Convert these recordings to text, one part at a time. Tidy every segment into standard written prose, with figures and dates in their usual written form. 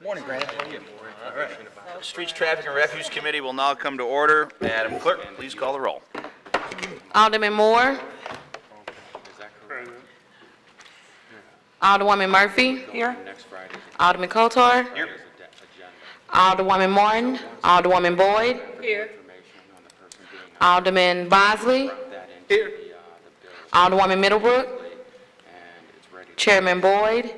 Morning, Brandon. How are you? All right. Streets, Traffic, and Refuse Committee will now come to order. Madam Clerk, please call the roll. Alderman Moore. Alderwoman Murphy. Here. Alderman Kotar. Here. Alderwoman Martin. Alderwoman Boyd. Here. Alderman Bosley. Here. Alderwoman Middlebrook. Chairman Boyd.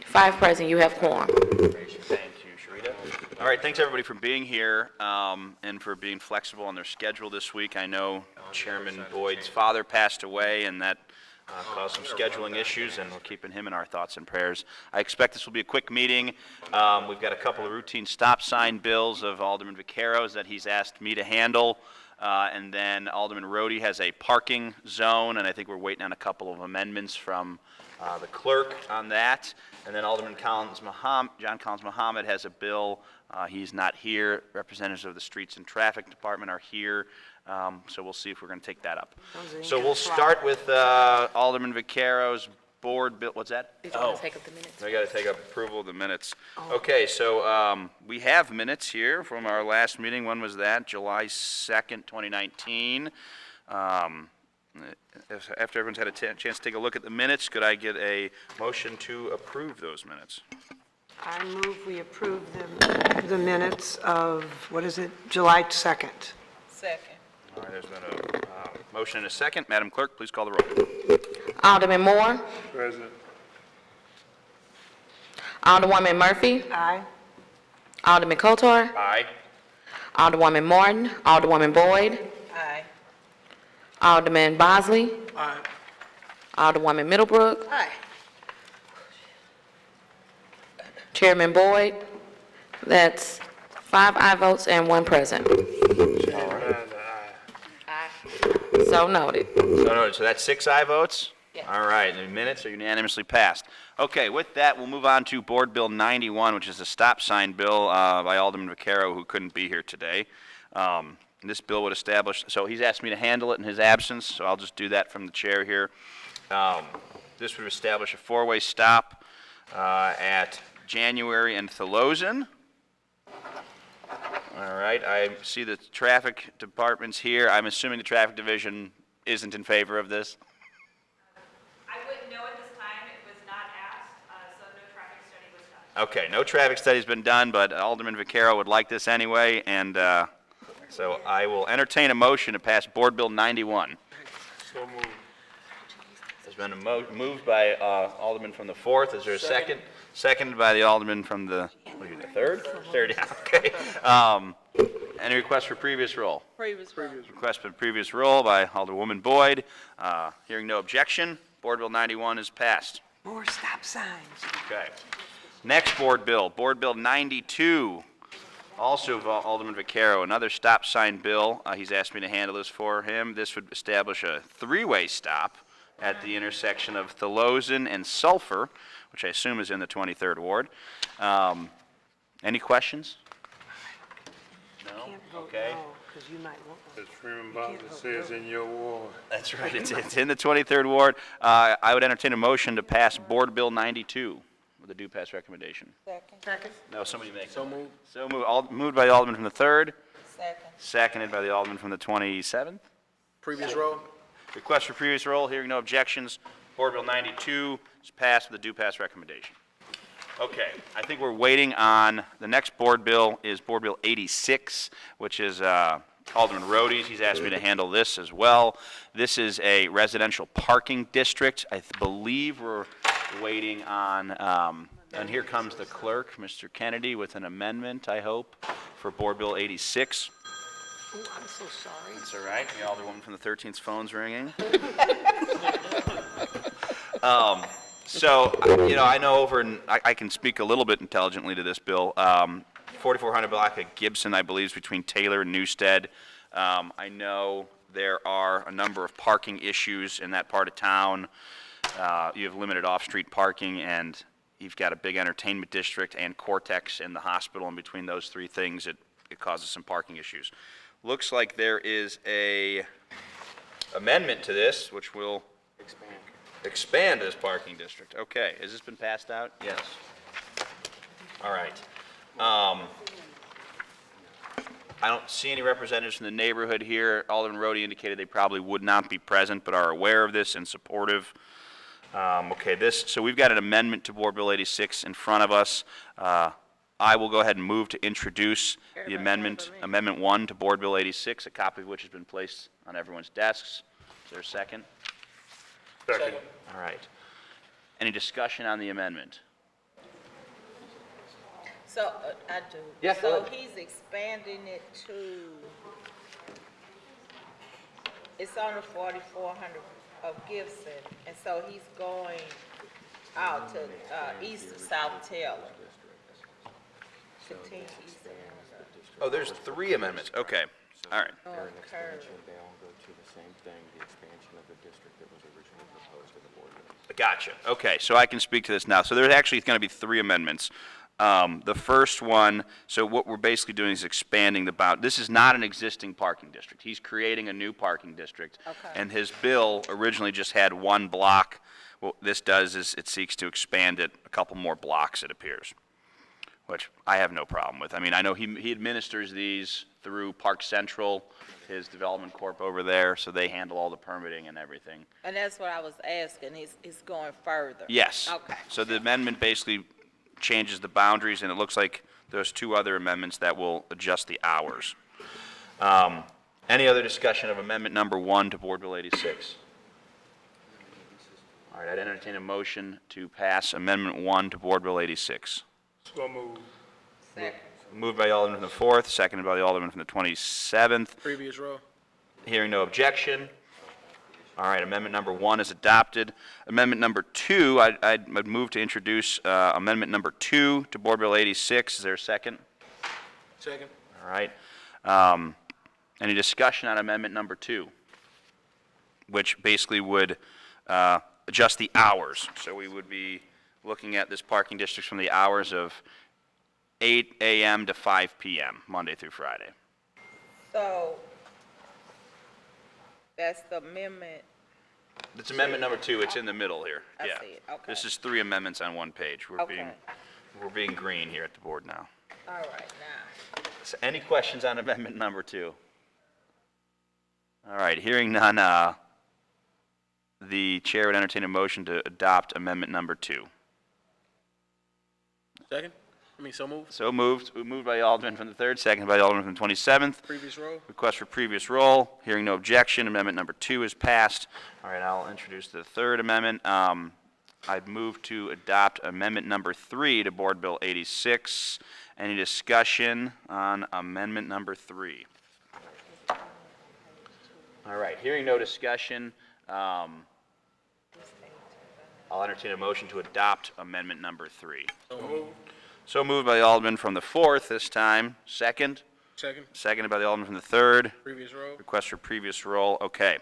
5 present. You have quorum. Thank you, Sharita. All right, thanks everybody for being here and for being flexible on their schedule this week. I know Chairman Boyd's father passed away, and that caused some scheduling issues, and we're keeping him in our thoughts and prayers. I expect this will be a quick meeting. We've got a couple of routine stop sign bills of Alderman Vaquero's that he's asked me to handle, and then Alderman Rohde has a parking zone, and I think we're waiting on a couple of amendments from the clerk on that. And then Alderman John Collins Muhammad has a bill. He's not here. Representatives of the Streets and Traffic Department are here. So we'll see if we're going to take that up. So we'll start with Alderman Vaquero's board bill. What's that? Oh, take up the minutes. We got to take up approval of the minutes. Okay, so we have minutes here from our last meeting. When was that? July 2nd, 2019. After everyone's had a chance to take a look at the minutes, could I get a motion to approve those minutes? I move we approve the minutes of, what is it, July 2nd. Second. All right, there's been a motion and a second. Madam Clerk, please call the roll. Alderman Moore. Present. Alderwoman Murphy. Aye. Alderman Kotar. Aye. Alderwoman Martin. Alderwoman Boyd. Aye. Alderman Bosley. Aye. Alderwoman Middlebrook. Aye. Chairman Boyd. That's 5 aye votes and 1 present. So noted. So that's 6 aye votes? Yes. All right, the minutes are unanimously passed. Okay, with that, we'll move on to Board Bill 91, which is a stop sign bill by Alderman Vaquero, who couldn't be here today. This bill would establish, so he's asked me to handle it in his absence, so I'll just do that from the chair here. This would establish a 4-way stop at January and Tholozan. All right, I see the traffic department's here. I'm assuming the traffic division isn't in favor of this. I wouldn't know at this time. It was not asked, so no traffic study was done. Okay, no traffic study's been done, but Alderman Vaquero would like this anyway, and so I will entertain a motion to pass Board Bill 91. So moved. There's been a moved by Alderman from the 4th. Is there a second? Seconded by the Alderman from the, what are you, the 3rd? 3rd, yeah, okay. Any requests for previous roll? Previous. Request for previous roll by Alderwoman Boyd. Hearing no objection, Board Bill 91 is passed. More stop signs. Okay. Next Board Bill 92. Also of Alderman Vaquero, another stop sign bill. He's asked me to handle this for him. This would establish a 3-way stop at the intersection of Tholozan and Sulphur, which I assume is in the 23rd Ward. Any questions? No? Okay. Because you might want one. As Freeman Butler says in your ward. That's right. It's in the 23rd Ward. I would entertain a motion to pass Board Bill 92 with a due pass recommendation. Second. No, somebody make it. So moved. So moved by the Alderman from the 3rd, Second. seconded by the Alderman from the 27th. Previous roll. Request for previous roll, hearing no objections. Board Bill 92 is passed with a due pass recommendation. Okay, I think we're waiting on, the next board bill is Board Bill 86, which is Alderman Rohde's. He's asked me to handle this as well. This is a residential parking district. I believe we're waiting on, and here comes the clerk, Mr. Kennedy, with an amendment, I hope, for Board Bill 86. Oh, I'm so sorry. That's all right. The Alderwoman from the 13th's phone's ringing. So, you know, I know I can speak a little bit intelligently to this bill. 4400 block of Gibson, I believe, is between Taylor and Newstead. I know there are a number of parking issues in that part of town. You have limited off-street parking, and you've got a big entertainment district and Cortex in the hospital, and between those 3 things, it causes some parking issues. Looks like there is a amendment to this, which will expand this parking district. Okay, has this been passed out? Yes. All right. I don't see any representatives from the neighborhood here. Alderman Rhodey indicated they probably would not be present, but are aware of this and supportive. Okay, so we've got an amendment to Board Bill 86 in front of us. I will go ahead and move to introduce the amendment, Amendment 1 to Board Bill 86, a copy of which has been placed on everyone's desks. Is there a second? Second. All right. Any discussion on the amendment? So, I do. Yes, go So ahead. he's expanding it to, it's on the 4400 of Gibson, and so he's going out to, east of South Taylor. Continue east of Oh, there's 3 amendments. Okay. All right. North Curve. They all go to the same thing, the expansion of the district that was originally proposed in the ordinance. Gotcha. Okay, so I can speak to this now. So there's actually going to be 3 amendments. The first one, so what we're basically doing is expanding the bound. This is not an existing parking district. He's creating a new parking district. Okay. And his bill originally just had 1 block. What this does is it seeks to expand it a couple more blocks, it appears, which I have no problem with. I mean, I know he administers these through Park Central, his development corp over there, so they handle all the permitting and everything. And that's what I was asking, he's going further? Yes. Okay. So the amendment basically changes the boundaries, and it looks like there's 2 other amendments that will adjust the hours. Any other discussion of amendment number 1 to Board Bill 86? All right, I'd entertain a motion to pass amendment 1 to Board Bill 86. So moved. Second. Moved by the Alderman from the 4th, seconded by the Alderman from the 27th. Previous row. Hearing no objection. All right, amendment number 1 is adopted. Amendment number 2, I'd move to introduce amendment number 2 to Board Bill 86. Is there a second? Second. All right. Any discussion on amendment number 2, which basically would adjust the hours? So we would be looking at this parking district from the hours of 8 a.m. to 5 p.m., Monday through Friday. So, that's the amendment, It's amendment number 2. It's in the middle here. I Yeah. see it. Okay. This is 3 amendments on 1 page. We're Okay. being green here at the board now. all right, now. So any questions on amendment number 2? All right, hearing none, the chair would entertain a motion to adopt amendment number 2. Second. So moved. So moved. Moved by the Alderman from the 3rd, seconded by the Alderman from the 27th. Previous row. Request for previous roll. Hearing no objection, amendment number 2 is passed. All right, I'll introduce the 3rd amendment. I'd move to adopt amendment number 3 to Board Bill 86. Any discussion on amendment number 3? All right, hearing no discussion, I'll entertain a motion to adopt amendment number 3. So moved. So moved by the Alderman from the 4th this time. Second? Second. Seconded by the Alderman from the 3rd. Previous row. Request for previous roll. Okay.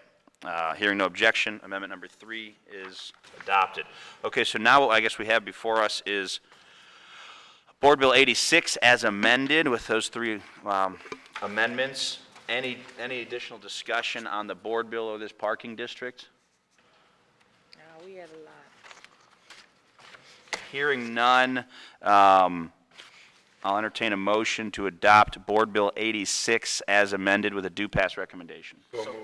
Hearing no objection, amendment number 3 is adopted. Okay, so now what I guess we have before us is Board Bill 86 as amended with those 3 amendments. Any additional discussion on the board bill of this parking district? No, we had a lot. Hearing none, I'll entertain a motion to adopt Board Bill 86 as amended with a due pass recommendation. So moved.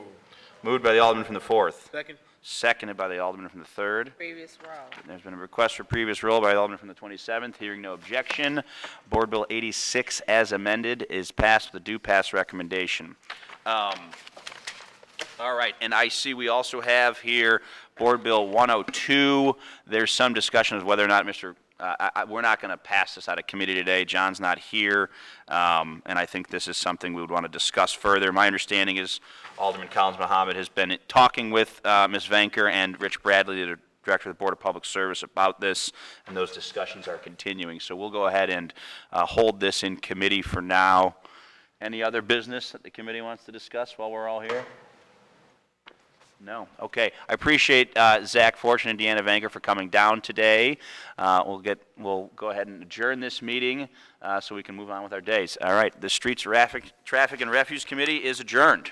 Moved by the Alderman from the 4th. Second. Seconded by the Alderman from the 3rd. Previous row. There's been a request for previous roll by the Alderman from the 27th. Hearing no objection, Board Bill 86 as amended is passed with a due pass recommendation. All right, and I see we also have here Board Bill 102. There's some discussion of whether or not we're not going to pass this out of committee today. John's not here, and I think this is something we would want to discuss further. My understanding is Alderman Collins Mohammed has been talking with Ms. Vanker and Rich Bradley, the Director of the Board of Public Service, about this, and those discussions are continuing. So we'll go ahead and hold this in committee for now. Any other business that the committee wants to discuss while we're all here? No. Okay. I appreciate Zach Fortune and Deanna Vanker for coming down today. We'll go ahead and adjourn this meeting so we can move on with our days. All right. The Streets Traffic and Refuse Committee is adjourned.